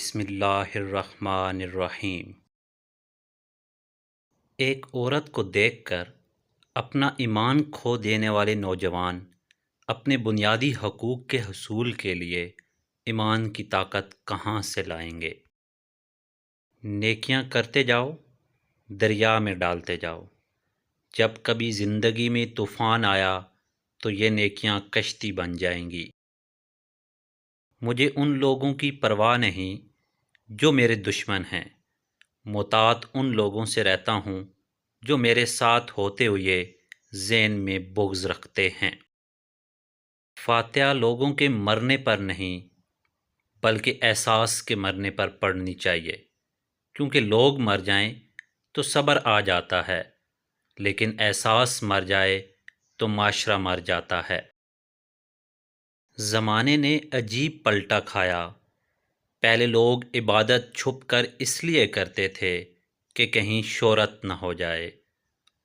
بسم اللہ الرحمن الرحیم۔ ایک عورت کو دیکھ کر اپنا ایمان کھو دینے والے نوجوان اپنے بنیادی حقوق کے حصول کے لیے ایمان کی طاقت کہاں سے لائیں گے؟ نیکیاں کرتے جاؤ، دریا میں ڈالتے جاؤ۔ جب کبھی زندگی میں طوفان آیا تو یہ نیکیاں کشتی بن جائیں گی۔ مجھے ان لوگوں کی پرواہ نہیں جو میرے دشمن ہیں، محتاط ان لوگوں سے رہتا ہوں جو میرے ساتھ ہوتے ہوئے ذہن میں بغض رکھتے ہیں۔ فاتحہ لوگوں کے مرنے پر نہیں بلکہ احساس کے مرنے پر پڑھنی چاہیے، کیونکہ لوگ مر جائیں تو صبر آ جاتا ہے، لیکن احساس مر جائے تو معاشرہ مر جاتا ہے۔ زمانے نے عجیب پلٹا کھایا۔ پہلے لوگ عبادت چھپ کر اس لیے کرتے تھے کہ کہیں شہرت نہ ہو جائے،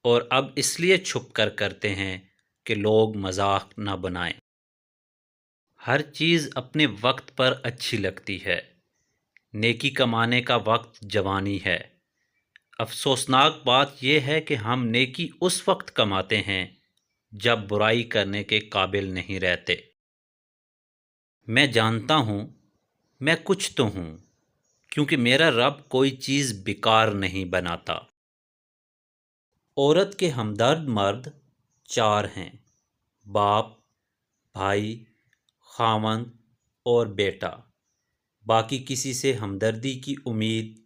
اور اب اس لیے چھپ کر کرتے ہیں کہ لوگ مذاق نہ بنائیں۔ ہر چیز اپنے وقت پر اچھی لگتی ہے۔ نیکی کمانے کا وقت جوانی ہے۔ افسوسناک بات یہ ہے کہ ہم نیکی اس وقت کماتے ہیں جب برائی کرنے کے قابل نہیں رہتے۔ میں جانتا ہوں میں کچھ تو ہوں، کیونکہ میرا رب کوئی چیز بیکار نہیں بناتا۔ عورت کے ہمدرد مرد چار ہیں: باپ، بھائی، خاوند اور بیٹا۔ باقی کسی سے ہمدردی کی امید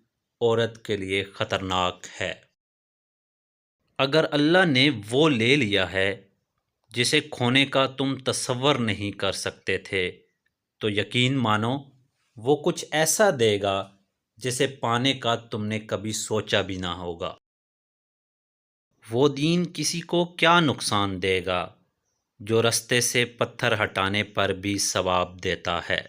عورت کے لیے خطرناک ہے۔ اگر اللہ نے وہ لے لیا ہے جسے کھونے کا تم تصور نہیں کر سکتے تھے، تو یقین مانو وہ کچھ ایسا دے گا جسے پانے کا تم نے کبھی سوچا بھی نہ ہوگا۔ وہ دین کسی کو کیا نقصان دے گا جو رستے سے پتھر ہٹانے پر بھی ثواب دیتا ہے۔